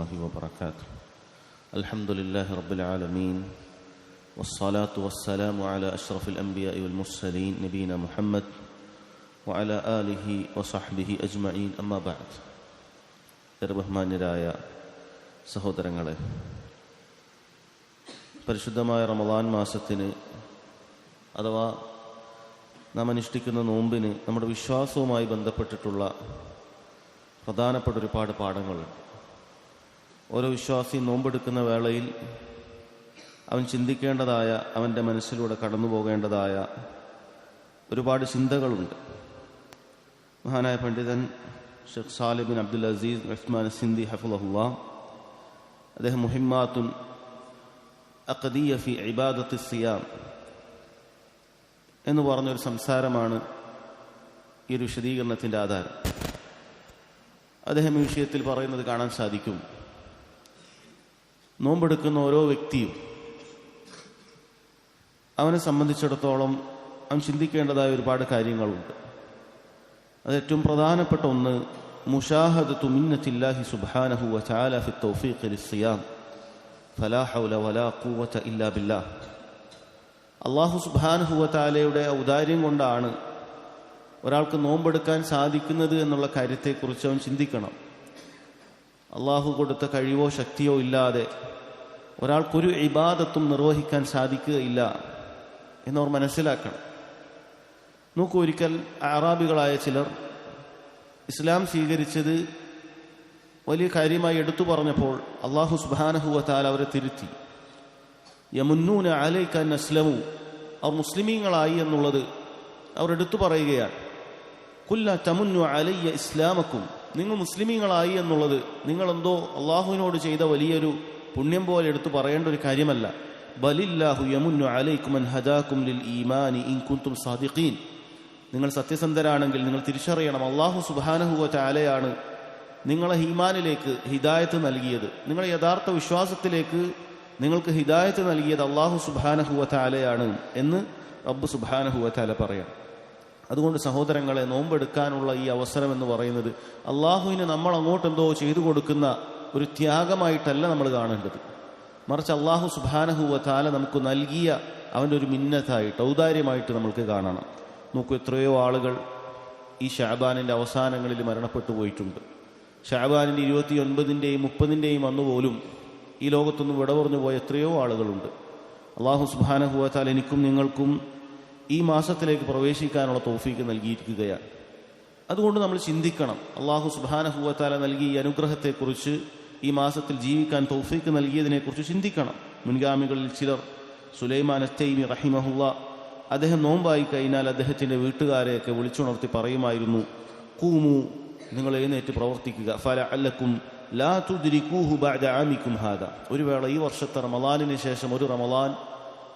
الله وبركاته. الحمد لله رب العالمين والصلاة والسلام على أشرف الأنبياء والمرسلين نبينا محمد وعلى آله وصحبه أجمعين أما بعد. ബഹുമാന്യരായ സഹോദരങ്ങളെ, പരിശുദ്ധമായ റമളാൻ മാസത്തിന് അഥവാ നാം അനുഷ്ഠിക്കുന്ന നോമ്പിന് നമ്മുടെ വിശ്വാസവുമായി ബന്ധപ്പെട്ടിട്ടുള്ള പ്രധാനപ്പെട്ട ഒരുപാട് പാഠങ്ങളുണ്ട്. ഓരോ വിശ്വാസി നോമ്പെടുക്കുന്ന വേളയിൽ അവൻ ചിന്തിക്കേണ്ടതായ, അവൻ്റെ മനസ്സിലൂടെ കടന്നു പോകേണ്ടതായ ഒരുപാട് ചിന്തകളുണ്ട്. മഹാനായ പണ്ഡിതൻ Sheikh Salih bin Abdul Aziz Usman Sindi ഹഫിളഹുല്ലാഹ് അദ്ദേഹം മുഹിമ്മാത്തുൻ അഖദിയ്യ ഫി ഇബാദത്തി സിയാം എന്ന് പറഞ്ഞൊരു സംസാരമാണ് ഈ ഒരു വിശദീകരണത്തിൻ്റെ ആധാരം. അദ്ദേഹം ഈ വിഷയത്തിൽ പറയുന്നത് കാണാൻ സാധിക്കും. നോമ്പെടുക്കുന്ന ഓരോ വ്യക്തിയും അവനെ സംബന്ധിച്ചിടത്തോളം അവൻ ചിന്തിക്കേണ്ടതായ ഒരുപാട് കാര്യങ്ങളുണ്ട്. അത് ഏറ്റവും പ്രധാനപ്പെട്ട ഒന്ന് മുശാഹദത്തു മിന്നത്തില്ലാഹി സുബ്ഹാനഹു വ തആല ഫി തൗഫീഖി ലിസ്സിയാം ഫലാ ഹൗല വലാ ഖുവത ഇല്ലാ ബില്ലാഹ്. അല്ലാഹു സുബ്ഹാനഹു വ തആലയുടെ ഔദാര്യം കൊണ്ടാണ് ഒരാൾക്ക് നോമ്പെടുക്കാൻ സാധിക്കുന്നത് എന്നുള്ള കാര്യത്തെക്കുറിച്ച് അവൻ ചിന്തിക്കണം. അള്ളാഹു കൊടുത്ത കഴിവോ ശക്തിയോ ഇല്ലാതെ ഒരാൾക്കൊരു ഇബാദത്തും നിർവഹിക്കാൻ സാധിക്കുകയില്ല എന്നവർ മനസ്സിലാക്കണം. നോക്കൂ, ഒരിക്കൽ അറാബികളായ ചിലർ ഇസ്ലാം സ്വീകരിച്ചത് വലിയ കാര്യമായി എടുത്തു പറഞ്ഞപ്പോൾ അള്ളാഹു സുബ്ഹാനഹു വ തആല അവരെ തിരുത്തി. യമുന്നൂന അലൈക അൻ അസ്ലമു, അവർ മുസ്ലിമീങ്ങളായി എന്നുള്ളത് അവർ എടുത്തു പറയുകയാണ്. കുല്ല തമുന്നു അലയ്യ ഇസ്ലാമക്കും, നിങ്ങൾ മുസ്ലിമീങ്ങളായി എന്നുള്ളത് നിങ്ങളെന്തോ അള്ളാഹുവിനോട് ചെയ്ത വലിയൊരു പുണ്യം പോലെ എടുത്തു പറയേണ്ട ഒരു കാര്യമല്ല. ബലില്ലാഹു യമുന്നു അലൈക്കും അൻ ഹദാക്കും ലിൽ ഈമാനി ഇൻ കുൻതും സാദിഖീൻ. നിങ്ങൾ സത്യസന്ധരാണെങ്കിൽ നിങ്ങൾ തിരിച്ചറിയണം, അള്ളാഹു സുബ്ഹാനഹു വ തആലയാണ് നിങ്ങളെ ഈമാനിലേക്ക് ഹിദായത്ത് നൽകിയത്. നിങ്ങളെ യഥാർത്ഥ വിശ്വാസത്തിലേക്ക് നിങ്ങൾക്ക് ഹിദായത്ത് നൽകിയത് അള്ളാഹു സുബ്ഹാനഹു വ തആലയാണ് എന്ന് റബ്ബ് സുബ്ഹാനഹു വ തആല പറയാം. അതുകൊണ്ട് സഹോദരങ്ങളെ, നോമ്പെടുക്കാനുള്ള ഈ അവസരം എന്ന് പറയുന്നത് അള്ളാഹുവിന് നമ്മൾ അങ്ങോട്ടെന്തോ ചെയ്തു കൊടുക്കുന്ന ഒരു ത്യാഗമായിട്ടല്ല നമ്മൾ കാണേണ്ടത്. മറിച്ച് അള്ളാഹു സുബ്ഹാനഹു വ തആല നമുക്ക് നൽകിയ അവൻ്റെ ഒരു മിന്നത്തായിട്ട്, ഔദാര്യമായിട്ട് നമ്മൾക്ക് കാണണം. നോക്കൂ, എത്രയോ ആളുകൾ ഈ ശഅബാനിൻ്റെ അവസാനങ്ങളിൽ മരണപ്പെട്ടു പോയിട്ടുണ്ട്. ശഅബാനിൻ്റെ 29-ൻ്റെയും 30-ൻ്റെയും അന്ന് പോലും ഈ ലോകത്തൊന്നും വിട പറഞ്ഞു പോയ എത്രയോ ആളുകളുണ്ട്. അള്ളാഹു സുബ്ഹാനഹു വ തആല എനിക്കും നിങ്ങൾക്കും ഈ മാസത്തിലേക്ക് പ്രവേശിക്കാനുള്ള തൗഫീക്ക് നൽകിയിരിക്കുകയാണ്. അതുകൊണ്ട് നമ്മൾ ചിന്തിക്കണം, അള്ളാഹു സുബ്ഹാനഹു വ തആല നൽകിയ ഈ അനുഗ്രഹത്തെക്കുറിച്ച്, ഈ മാസത്തിൽ ജീവിക്കാൻ തൗഫീക്ക് നൽകിയതിനെക്കുറിച്ച് ചിന്തിക്കണം. മുൻഗാമികളിൽ ചിലർ, സുലൈമാൻ അത്തൈമി റഹിമഹുല്ലാ, അദ്ദേഹം നോമ്പായി കഴിഞ്ഞാൽ അദ്ദേഹത്തിൻ്റെ വീട്ടുകാരെയൊക്കെ വിളിച്ചുണർത്തി പറയുമായിരുന്നു, ഖൂമു, നിങ്ങൾ എഴുന്നേറ്റ് പ്രവർത്തിക്കുക, ഫലഅല്ലക്കും ലാ തുദ്രികൂഹു ബഅദ ആമിക്കും ഹാദാ, ഒരു വേള ഈ വർഷത്തെ റമളാനിന് ശേഷം ഒരു റമളാൻ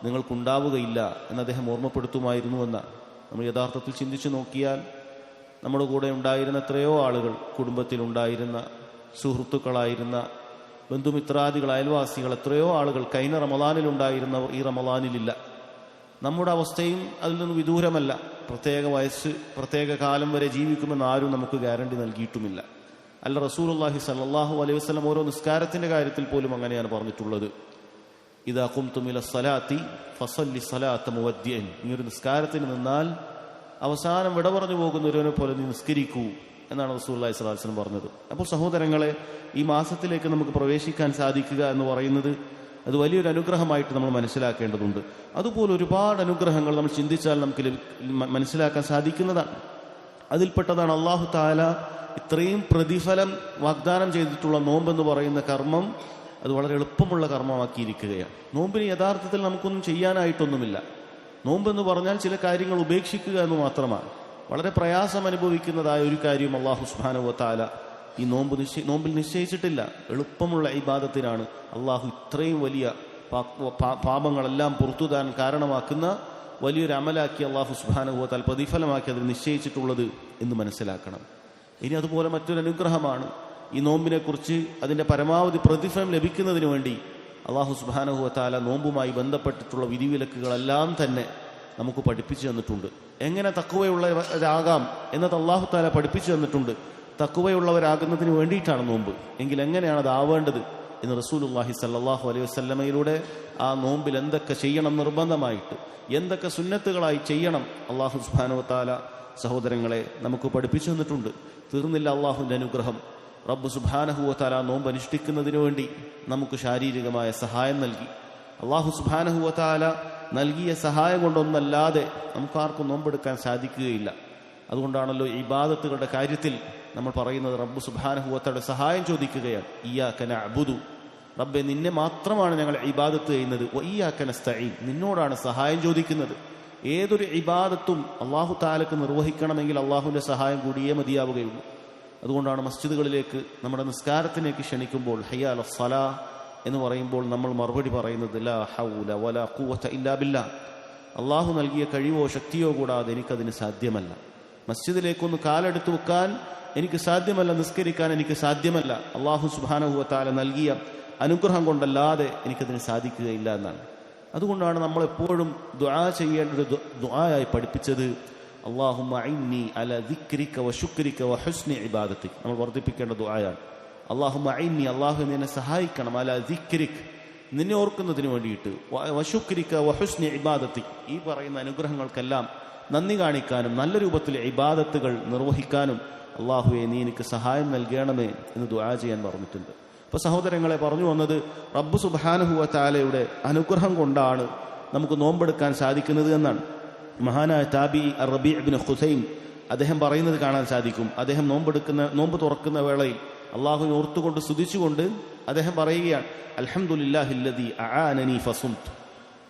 നിങ്ങൾക്കുണ്ടാവുകയില്ല എന്ന് അദ്ദേഹം ഓർമ്മപ്പെടുത്തുമായിരുന്നു എന്നാണ്. നമ്മൾ യഥാർത്ഥത്തിൽ ചിന്തിച്ചു നോക്കിയാൽ നമ്മുടെ കൂടെ ഉണ്ടായിരുന്ന എത്രയോ ആളുകൾ, കുടുംബത്തിലുണ്ടായിരുന്ന, സുഹൃത്തുക്കളായിരുന്ന, ബന്ധുമിത്രാദികൾ, അയൽവാസികൾ, എത്രയോ ആളുകൾ കഴിഞ്ഞ റമളാനിലുണ്ടായിരുന്നവർ ഈ റമളാനിലില്ല. നമ്മുടെ അവസ്ഥയും അതിൽ നിന്ന് വിദൂരമല്ല. പ്രത്യേക വയസ്സ്, പ്രത്യേക കാലം വരെ ജീവിക്കുമെന്ന് ആരും നമുക്ക് ഗ്യാരണ്ടി നൽകിയിട്ടുമില്ല. അല്ല, റസൂലുള്ളാഹി സ്വല്ലല്ലാഹു അലൈഹി വസല്ലം ഓരോ നിസ്കാരത്തിൻ്റെ കാര്യത്തിൽ പോലും അങ്ങനെയാണ് പറഞ്ഞിട്ടുള്ളത്. ഇദാ ഖുംതും ഇല സ്വലാത്തി ഫസല്ലി സ്വലാത്ത മുവദ്ദിഇൻ, നീ ഒരു നിസ്കാരത്തിന് നിന്നാൽ അവസാനം വിട പറഞ്ഞു പോകുന്നവരെ പോലെ നീ നിസ്കരിക്കൂ എന്നാണ് റസൂലുള്ളാഹി സ്വല്ലല്ലാഹു അലൈഹി വസല്ലം പറഞ്ഞത്. അപ്പോൾ സഹോദരങ്ങളെ, ഈ മാസത്തിലേക്ക് നമുക്ക് പ്രവേശിക്കാൻ സാധിക്കുക എന്ന് പറയുന്നത് അത് വലിയൊരു അനുഗ്രഹമായിട്ട് നമ്മൾ മനസ്സിലാക്കേണ്ടതുണ്ട്. അതുപോലെ ഒരുപാട് അനുഗ്രഹങ്ങൾ നമ്മൾ ചിന്തിച്ചാൽ നമുക്ക് മനസ്സിലാക്കാൻ സാധിക്കുന്നതാണ്. അതിൽപ്പെട്ടതാണ് അല്ലാഹു തആല ഇത്രയും പ്രതിഫലം വാഗ്ദാനം ചെയ്തിട്ടുള്ള നോമ്പെന്ന് പറയുന്ന കർമ്മം. അത് വളരെ എളുപ്പമുള്ള കർമ്മമാക്കിയിരിക്കുകയാണ്. നോമ്പിന് യഥാർത്ഥത്തിൽ നമുക്കൊന്നും ചെയ്യാനായിട്ടൊന്നുമില്ല. നോമ്പെന്ന് പറഞ്ഞാൽ ചില കാര്യങ്ങൾ ഉപേക്ഷിക്കുക എന്ന് മാത്രമാണ്. വളരെ പ്രയാസം അനുഭവിക്കുന്നതായ ഒരു കാര്യം അല്ലാഹു സുബ്ഹാനഹു വ തആല ഈ നോമ്പിൽ നിശ്ചയിച്ചിട്ടില്ല. എളുപ്പമുള്ള ഇബാദത്തിനാണ് അള്ളാഹു ഇത്രയും വലിയ പാപങ്ങളെല്ലാം പുറത്തുതാൻ കാരണമാക്കുന്ന വലിയൊരു അമലാക്കി അള്ളാഹു സുബ്ഹാനഹു വ തആല പ്രതിഫലമാക്കി അതിൽ നിശ്ചയിച്ചിട്ടുള്ളത് എന്ന് മനസ്സിലാക്കണം. ഇനി അതുപോലെ മറ്റൊരു അനുഗ്രഹമാണ് ഈ നോമ്പിനെക്കുറിച്ച്, അതിൻ്റെ പരമാവധി പ്രതിഫലം ലഭിക്കുന്നതിന് വേണ്ടി അള്ളാഹു സുബ്ഹാനഹു വ തആല നോമ്പുമായി ബന്ധപ്പെട്ടിട്ടുള്ള വിധിവിലക്കുകളെല്ലാം തന്നെ നമുക്ക് പഠിപ്പിച്ചു തന്നിട്ടുണ്ട്. എങ്ങനെ തഖ്വയുള്ളവരാകാം എന്നത് അള്ളാഹു തആല പഠിപ്പിച്ചു തന്നിട്ടുണ്ട്. തഖ്വയുള്ളവരാകുന്നതിന് വേണ്ടിയിട്ടാണ് നോമ്പ് എങ്കിൽ എങ്ങനെയാണ് അത് ആവേണ്ടത് എന്ന് റസൂലുള്ളാഹി സ്വല്ലല്ലാഹു അലൈഹി വസല്ലമയിലൂടെ ആ നോമ്പിൽ എന്തൊക്കെ ചെയ്യണം നിർബന്ധമായിട്ട്, എന്തൊക്കെ സുന്നത്തുകളായി ചെയ്യണം അല്ലാഹു സുബ്ഹാനഹു വ തആല സഹോദരങ്ങളെ നമുക്ക് പഠിപ്പിച്ചു തന്നിട്ടുണ്ട്. തീർന്നില്ല അള്ളാഹുവിൻ്റെ അനുഗ്രഹം. റബ്ബ് സുബ്ഹാനഹു വ തആല നോമ്പ് അനുഷ്ഠിക്കുന്നതിന് വേണ്ടി നമുക്ക് ശാരീരികമായ സഹായം നൽകി. അള്ളാഹു സുബ്ഹാനഹു വ തആല നൽകിയ സഹായം കൊണ്ടൊന്നല്ലാതെ നമുക്കാർക്കും നോമ്പെടുക്കാൻ സാധിക്കുകയില്ല. അതുകൊണ്ടാണല്ലോ ഇബാദത്തുകളുടെ കാര്യത്തിൽ നമ്മൾ പറയുന്നത് റബ്ബ് സുബ്ഹാനഹു വ തആല സഹായം ചോദിക്കുകയാണ്. ഇയ്യാക നഅ്ബുദു, റബ്ബെ നിന്നെ മാത്രമാണ് ഞങ്ങൾ ഇബാദത്ത് ചെയ്യുന്നത്. വ ഇയ്യാക നസ്തഈൻ, നിന്നോടാണ് സഹായം ചോദിക്കുന്നത്. ഏതൊരു ഇബാദത്തും അള്ളാഹു തആലക്ക് നിർവഹിക്കണമെങ്കിൽ അള്ളാഹുവിൻ്റെ സഹായം കൂടിയേ മതിയാവുകയുള്ളൂ. അതുകൊണ്ടാണ് മസ്ജിദുകളിലേക്ക് നമ്മുടെ നിസ്കാരത്തിലേക്ക് ക്ഷണിക്കുമ്പോൾ ഹയ്യ അല സ്വലാ എന്ന് പറയുമ്പോൾ നമ്മൾ മറുപടി പറയുന്നത് ലാ ഹൗല വലാ ഖുവത ഇല്ലാ ബില്ലാ, അള്ളാഹു നൽകിയ കഴിവോ ശക്തിയോ കൂടാതെ എനിക്കതിന് സാധ്യമല്ല. മസ്ജിദിലേക്കൊന്ന് കാലെടുത്ത് വെക്കാൻ എനിക്ക് സാധ്യമല്ല, നിസ്കരിക്കാൻ എനിക്ക് സാധ്യമല്ല. അള്ളാഹു സുബ്ഹാനഹു വ തആല നൽകിയ അനുഗ്രഹം കൊണ്ടല്ലാതെ എനിക്കതിന് സാധിക്കുകയില്ല എന്നാണ്. അതുകൊണ്ടാണ് നമ്മളെപ്പോഴും ദുആ ചെയ്യേണ്ടൊരു ദുആയായി പഠിപ്പിച്ചത് അല്ലാഹുമ്മ അഇന്നി അലാ ദിക്രിക വ ശുക്രിക വ ഹുസ്നി ഇബാദതിക്. നമ്മൾ വർദ്ധിപ്പിക്കേണ്ട ദുആയാണ് അല്ലാഹുമ്മ അഇന്നി, അല്ലാഹു എന്നെ സഹായിക്കണം, അലാ ദിക്രിക്, നിന്നെ ഓർക്കുന്നതിന് വേണ്ടിയിട്ട്, വ ശുക്രിക വ ഹുസ്നി ഇബാദതിക്, ഈ പറയുന്ന അനുഗ്രഹങ്ങൾക്കെല്ലാം നന്ദി കാണിക്കാനും നല്ല രൂപത്തിൽ ഇബാദത്തുകൾ നിർവഹിക്കാനും അല്ലാഹുവേ നീ എനിക്ക് സഹായം നൽകണമേ എന്ന് ദുആ ചെയ്യാൻ പറഞ്ഞിട്ടുണ്ട്. അപ്പോൾ സഹോദരങ്ങളെ, പറഞ്ഞു വന്നത് റബ്ബ് സുബ്ഹാനഹു വ തആലയുടെ അനുഗ്രഹം കൊണ്ടാണ് നമുക്ക് നോമ്പെടുക്കാൻ സാധിക്കുന്നത് എന്നാണ്. മഹാനായ താബി റബീ ഇബ്നു ഖുസൈം അദ്ദേഹം പറയുന്നത് കാണാൻ സാധിക്കും. അദ്ദേഹം നോമ്പ് തുറക്കുന്ന വേളയിൽ അള്ളാഹുവിനെ ഓർത്തുകൊണ്ട് സ്തുതിച്ചുകൊണ്ട് അദ്ദേഹം പറയുകയാണ്, അൽഹംദുലില്ലാഹില്ലദീ അആനനി ഫസുംതു,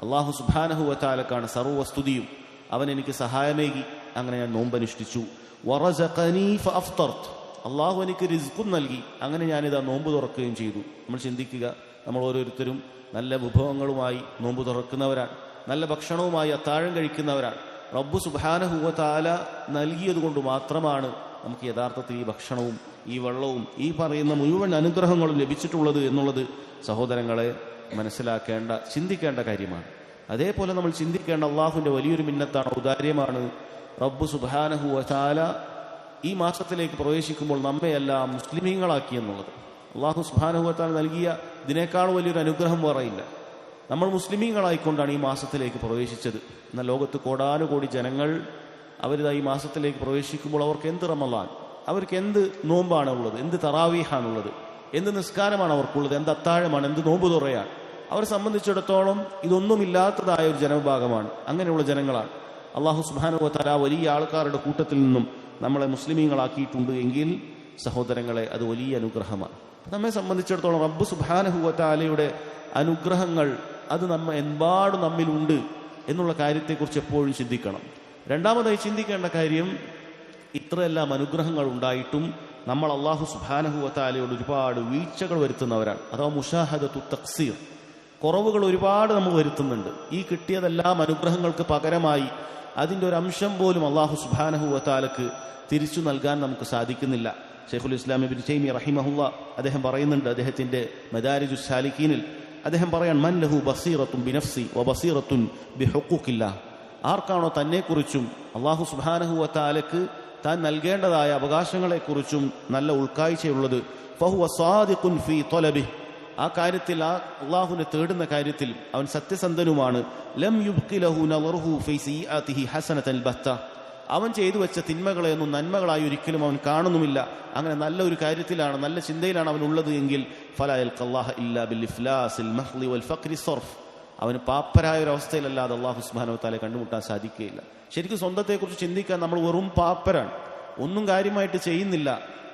അള്ളാഹു സുബ്ഹാനഹു വ തആലക്കാണ് സർവ്വസ്തുതിയും, അവൻ എനിക്ക് സഹായമേകി, അങ്ങനെ ഞാൻ നോമ്പനുഷ്ഠിച്ചു. വറസഖനി ഫഅഫ്തർതു, അള്ളാഹു എനിക്ക് റിസ്ഖും നൽകി, അങ്ങനെ ഞാനിതാ നോമ്പ് തുറക്കുകയും ചെയ്തു. നമ്മൾ ചിന്തിക്കുക, നമ്മൾ ഓരോരുത്തരും നല്ല വിഭവങ്ങളുമായി നോമ്പ് തുറക്കുന്നവരാണ്, നല്ല ഭക്ഷണവുമായി അത്താഴം കഴിക്കുന്നവരാണ്. റബ്ബ് സുബ്ഹാനഹു വ തആല നൽകിയത് കൊണ്ട് മാത്രമാണ് നമുക്ക് യഥാർത്ഥത്തിൽ ഈ ഭക്ഷണവും ഈ വെള്ളവും ഈ പറയുന്ന മുഴുവൻ അനുഗ്രഹങ്ങളും ലഭിച്ചിട്ടുള്ളത് എന്നുള്ളത് സഹോദരങ്ങളെ മനസ്സിലാക്കേണ്ട, ചിന്തിക്കേണ്ട കാര്യമാണ്. അതേപോലെ നമ്മൾ ചിന്തിക്കേണ്ട അള്ളാഹുവിൻ്റെ വലിയൊരു മിന്നത്താണ്, ഔദാര്യമാണ്. റബ്ബ് സുബ്ഹാനഹു വ തആല ഈ മാസത്തിലേക്ക് പ്രവേശിക്കുമ്പോൾ നമ്മയെല്ലാം മുസ്ലിമീങ്ങളാക്കി എന്നുള്ളത് അള്ളാഹു സുബ്ഹാനഹു വ തആല നൽകിയ ഇതിനേക്കാൾ വലിയൊരു അനുഗ്രഹം വേറെയില്ല. നമ്മൾ മുസ്ലിമീങ്ങളായിക്കൊണ്ടാണ് ഈ മാസത്തിലേക്ക് പ്രവേശിച്ചത്. എന്നാൽ ലോകത്ത് കോടാനുകോടി ജനങ്ങൾ അവരിതാ ഈ മാസത്തിലേക്ക് പ്രവേശിക്കുമ്പോൾ അവർക്ക് എന്ത് റമളാൻ, അവർക്ക് എന്ത് നോമ്പാണുള്ളത്, എന്ത് തറാവീഹാണുള്ളത്, എന്ത് നിസ്കാരമാണ് അവർക്കുള്ളത്, എന്ത് അത്താഴമാണ്, എന്ത് നോമ്പ് തുറയാണ്. അവരെ സംബന്ധിച്ചിടത്തോളം ഇതൊന്നുമില്ലാത്തതായ ഒരു ജനവിഭാഗമാണ്, അങ്ങനെയുള്ള ജനങ്ങളാണ്. അള്ളാഹു സുബ്ഹാനഹു വ തആല വലിയ ആൾക്കാരുടെ കൂട്ടത്തിൽ നിന്നും നമ്മളെ മുസ്ലിമീങ്ങളാക്കിയിട്ടുണ്ട് എങ്കിൽ സഹോദരങ്ങളെ അത് വലിയ അനുഗ്രഹമാണ്. നമ്മെ സംബന്ധിച്ചിടത്തോളം റബ്ബ് സുബ്ഹാനഹു വ തആലയുടെ അനുഗ്രഹങ്ങൾ അത് എമ്പാടും നമ്മിലുണ്ട് എന്നുള്ള കാര്യത്തെക്കുറിച്ച് എപ്പോഴും ചിന്തിക്കണം. രണ്ടാമതായി ചിന്തിക്കേണ്ട കാര്യം, ഇത്രയെല്ലാം അനുഗ്രഹങ്ങൾ ഉണ്ടായിട്ടും നമ്മൾ അള്ളാഹു സുബ്ഹാനഹു വ തആലയോട് ഒരുപാട് വീഴ്ചകൾ വരുത്തുന്നവരാണ്. അഥവാ മുശാഹദത്തു തഖ്സീർ, കുറവുകൾ ഒരുപാട് നമ്മൾ വരുത്തുന്നുണ്ട്. ഈ കിട്ടിയതെല്ലാം അനുഗ്രഹങ്ങൾക്ക് പകരമായി അതിൻ്റെ ഒരു അംശം പോലും അള്ളാഹു സുബ്ഹാനഹു വ തആലക്ക് തിരിച്ചു നൽകാൻ നമുക്ക് സാധിക്കുന്നില്ല. ശൈഖുൽ ഇസ്ലാം ഇബ്നു തൈമിയ്യ റഹിമഹുല്ലാ അദ്ദേഹം പറയുന്നുണ്ട്, അദ്ദേഹത്തിൻ്റെ മദാരിജുസ് സാലിക്കീനിൽ അദ്ദേഹം പറയാൻ, മൻ ലഹു ബസീറത്തുൻ ബിനഫ്സി വ ബസീറത്തുൻ ബിഹുഖൂഖില്ലാഹ്, ആർക്കാണോ തന്നെക്കുറിച്ചും അള്ളാഹു സുബ്ഹാനഹു വ തആലക്ക് താൻ നൽകേണ്ടതായ അവകാശങ്ങളെക്കുറിച്ചും നല്ല ഉൾക്കാഴ്ചയുള്ളത്, ഫഹുവ സാദിഖുൻ ഫീ ത്വലബിഹി, ആ കാര്യത്തിൽ, ആ അള്ളാഹുവിനെ തേടുന്ന കാര്യത്തിൽ അവൻ സത്യസന്ധനുമാണ്. ലം യുബ്ഖി ലഹു നളറുഹു ഫീ സയ്യിആതിഹി ഹസനതൻ ബത്ത, അവൻ ചെയ്തു വെച്ച തിന്മകളെയൊന്നും നന്മകളായി ഒരിക്കലും അവൻ കാണുന്നുമില്ല. അങ്ങനെ നല്ല ഒരു കാര്യത്തിലാണ്, നല്ല ചിന്തയിലാണ് അവൻ ഉള്ളത് എങ്കിൽ ഫലാ യൽഖല്ലാഹ ഇല്ലാ ബിൽ ഇഫ്ലാസിൽ മഹ്ളി വൽ ഫഖ്രി സർഫ്, അവന് പാപ്പരായ ഒരു അവസ്ഥയിലല്ലാതെ അള്ളാഹു സുബ്ഹാനഹു വ തആലയെ കണ്ടുമുട്ടാൻ സാധിക്കുകയില്ല. ശരിക്കും സ്വന്തത്തെക്കുറിച്ച് ചിന്തിക്കാൻ നമ്മൾ വെറും പാപ്പരാണ്, ഒന്നും കാര്യമായിട്ട് ചെയ്യുന്നില്ല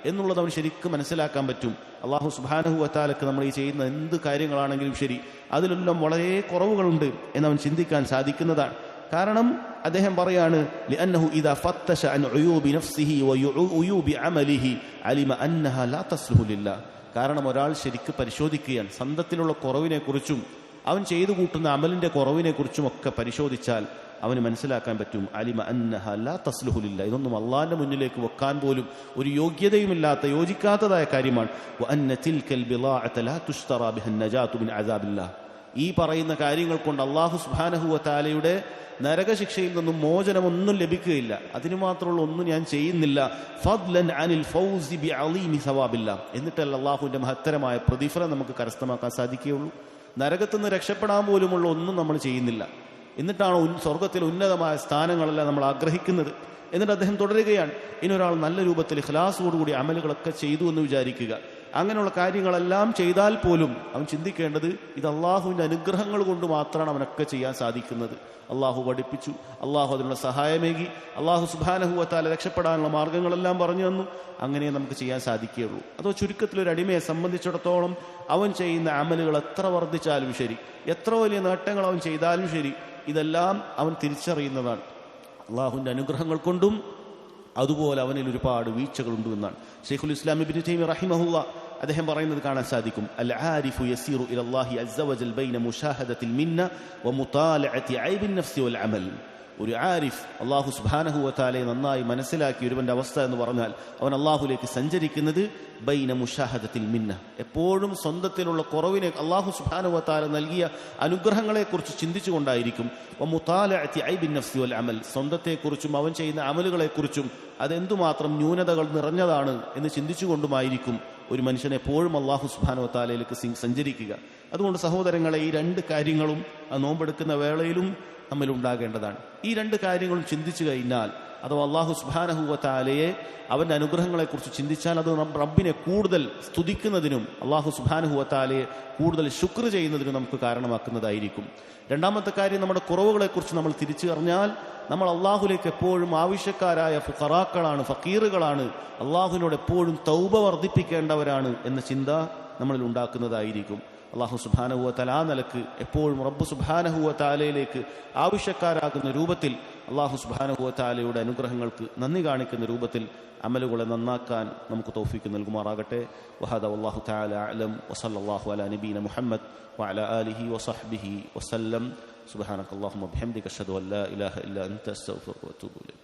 എന്നുള്ളത് അവൻ ശരിക്കും മനസ്സിലാക്കാൻ പറ്റും. അള്ളാഹു സുബ്ഹാനഹു വ തആലക്ക് നമ്മൾ ഈ ചെയ്യുന്ന എന്ത് കാര്യങ്ങളാണെങ്കിലും ശരി അതിലെല്ലാം വളരെ കുറവുകളുണ്ട് എന്നവൻ ചിന്തിക്കാൻ സാധിക്കുന്നതാണ്. കാരണം അദ്ദേഹം പറയാണ്, ലിഅന്നഹു ഇദാ ഫത്തശ അൻ ഉയൂബി നഫ്സിഹി വ ഉയൂബി അമലിഹി അലിമ അന്നഹാ ലാ തസ്ലുഹു ലില്ലാഹ്. കാരണം ഒരാൾ ശരിക്കും പരിശോധിക്കുകയാണ്, സ്വന്തത്തിലുള്ള കുറവിനെക്കുറിച്ചും അവൻ ചെയ്തു കൂട്ടുന്ന അമലിൻ്റെ കുറവിനെക്കുറിച്ചും ഒക്കെ പരിശോധിച്ചാൽ അവന് മനസ്സിലാക്കാൻ പറ്റും, അലിമ അന്നഹാ ലാ തസ്ലുഹു ലില്ലാഹ്, ഇതൊന്നും അള്ളാഹിന്റെ മുന്നിലേക്ക് വെക്കാൻ പോലും ഒരു യോഗ്യതയുമില്ലാത്ത, യോജിക്കാത്തതായ കാര്യമാണ്. വ അന്ന തിൽകൽ ബിളാഅത ലാ തുശ്തറാ ബിഹൻ നജാതു മിൻ അസാബില്ലാഹ്, ഈ പറയുന്ന കാര്യങ്ങൾ കൊണ്ട് അല്ലാഹു സുബ്ഹാനഹു വ തആലയുടെ നരകശിക്ഷയിൽ നിന്നും മോചനമൊന്നും ലഭിക്കുകയില്ല. അതിനു മാത്രമുള്ള ഒന്നും ഞാൻ ചെയ്യുന്നില്ല. ഫദ്ലൻ അനിൽ ഫൗസി ബിഅളീമി സവാബില്ല. എന്നിട്ടല്ല അല്ലാഹുവിന്റെ മഹത്തരമായ പ്രതിഫലം നമുക്ക് കരസ്ഥമാക്കാൻ സാധിക്കുകയുള്ളൂ. നരകത്തുനിന്ന് രക്ഷപ്പെടാൻ പോലുമുള്ള ഒന്നും നമ്മൾ ചെയ്യുന്നില്ല. എന്നിട്ടാണ് സ്വർഗത്തിൽ ഉന്നതമായ സ്ഥാനങ്ങളെല്ലാം നമ്മൾ ആഗ്രഹിക്കുന്നത്. എന്നിട്ട് അദ്ദേഹം തുടരുകയാണ്, ഇനിയൊരാൾ നല്ല രൂപത്തിൽ ഇഖ്ലാസോടുകൂടി അമലുകളൊക്കെ ചെയ്തു എന്ന് വിചാരിക്കുക. അങ്ങനെയുള്ള കാര്യങ്ങളെല്ലാം ചെയ്താൽ പോലും അവൻ ചിന്തിക്കേണ്ടത് ഇത് അള്ളാഹുവിൻ്റെ അനുഗ്രഹങ്ങൾ കൊണ്ട് മാത്രമാണ് അവനൊക്കെ ചെയ്യാൻ സാധിക്കുന്നത്. അള്ളാഹു പഠിപ്പിച്ചു, അള്ളാഹു അതിനുള്ള സഹായമേകി, അള്ളാഹു സുബ്ഹാനഹു വ തആല രക്ഷപ്പെടാനുള്ള മാർഗങ്ങളെല്ലാം പറഞ്ഞു തന്നു. അങ്ങനെ നമുക്ക് ചെയ്യാൻ സാധിക്കുകയുള്ളൂ. അതോ ചുരുക്കത്തിൽ ഒരു അടിമയെ സംബന്ധിച്ചിടത്തോളം അവൻ ചെയ്യുന്ന അമലുകൾ എത്ര വർദ്ധിച്ചാലും ശരി, എത്ര വലിയ നേട്ടങ്ങൾ അവൻ ചെയ്താലും ശരി, ഇതെല്ലാം അവൻ തിരിച്ചറിയുന്നതാണ്. അള്ളാഹുവിൻ്റെ അനുഗ്രഹങ്ങൾ കൊണ്ടും അതുപോലെ അവനിൽ ഒരുപാട് വീഴ്ചകളുണ്ട് എന്നാണ് ശൈഖുൽ ഇസ്ലാം ഇബ്നു തൈമിയ്യ റഹിമഹുല്ലാ അദ്ദേഹം പറയുന്നത് കാണാൻ സാധിക്കും. അൽ ആരിഫു യസീറു ഇലല്ലാഹി അസ്സ വജൽ ബൈന മുശാഹദത്തിൽ മിന്ന വ മുതാലഅതി ഐബിൻ നഫ്സി വൽ അമൽ. ഒരു ആരിഫ് അള്ളാഹു സുബ്ഹാനഹു വ തആലയെ നന്നായി മനസ്സിലാക്കി ഒരുവന്റെ അവസ്ഥ എന്ന് പറഞ്ഞാൽ അവൻ അള്ളാഹുലേക്ക് സഞ്ചരിക്കുന്നത് ബൈന മുശാഹദത്തിൽ മിന്ന, എപ്പോഴും സ്വന്തത്തിലുള്ള കുറവിനെ അള്ളാഹു സുബ്ഹാനഹു വ തആല നൽകിയ അനുഗ്രഹങ്ങളെക്കുറിച്ച് ചിന്തിച്ചുകൊണ്ടായിരിക്കും. വ മുതാലഅതി ഐബിൻ നഫ്സി വൽ അമൽ, സ്വന്തത്തെക്കുറിച്ചും അവൻ ചെയ്യുന്ന അമലുകളെക്കുറിച്ചും അതെന്തുമാത്രം ന്യൂനതകൾ നിറഞ്ഞതാണ് എന്ന് ചിന്തിച്ചുകൊണ്ടുമായിരിക്കും ഒരു മനുഷ്യൻ എപ്പോഴും അള്ളാഹു സുബ്ഹാനഹു വ തആലയിലേക്ക് സഞ്ചരിക്കുക. അതുകൊണ്ട് സഹോദരങ്ങളെ, ഈ രണ്ട് കാര്യങ്ങളും ആ നോമ്പെടുക്കുന്ന വേളയിലും നമ്മിൽ ഉണ്ടാകേണ്ടതാണ്. ഈ രണ്ട് കാര്യങ്ങളും ചിന്തിച്ചു കഴിഞ്ഞാൽ, അഥവാ അള്ളാഹു സുബ്ഹാനഹു വ തആലയെ അവന്റെ അനുഗ്രഹങ്ങളെക്കുറിച്ച് ചിന്തിച്ചാൽ അത് റബ്ബിനെ കൂടുതൽ സ്തുതിക്കുന്നതിനും അള്ളാഹു സുബ്ഹാനഹു വ തആലയെ കൂടുതൽ ശുക്ർ ചെയ്യുന്നതിനും നമുക്ക് കാരണമാക്കുന്നതായിരിക്കും. രണ്ടാമത്തെ കാര്യം, നമ്മുടെ കുറവുകളെക്കുറിച്ച് നമ്മൾ തിരിച്ചറിഞ്ഞാൽ നമ്മൾ അള്ളാഹുലേക്ക് എപ്പോഴും ആവശ്യക്കാരായ ഫുഖറാക്കളാണ്, ഫക്കീറുകളാണ്, അള്ളാഹുവിനോട് എപ്പോഴും തൗബ വർദ്ധിപ്പിക്കേണ്ടവരാണ് എന്ന ചിന്ത നമ്മളിൽ ഉണ്ടാക്കുന്നതായിരിക്കും. അള്ളാഹു സുബ്ഹാനഹു വ തആല ആ നിലക്ക് എപ്പോഴും റബ്ബ് സുബ്ഹാനഹു വ തആലയിലേക്ക് ആവശ്യക്കാരാകുന്ന രൂപത്തിൽ, അള്ളാഹു സുബ്ഹാനഹു വ തആലയുടെ അനുഗ്രഹങ്ങൾക്ക് നന്ദി കാണിക്കുന്ന രൂപത്തിൽ അമലുകളെ നന്നാക്കാൻ നമുക്ക് തൗഫീക്ക് നൽകുമാറാകട്ടെ. വഹദ വല്ലാഹു തആല അഅലം വസല്ലല്ലാഹു അലാ നബീന മുഹമ്മദ് വഅലാ ആലിഹി വസഹ്ബിഹി വസല്ലം. സുബ്ഹാനകല്ലാഹുമ്മ വബിഹംദിക അശ്ഹദു അൻ ലാ ഇലാഹ ഇല്ലാ അൻത അസ്തഗ്ഫിറുക വഅതൂബു ഇലൈക്.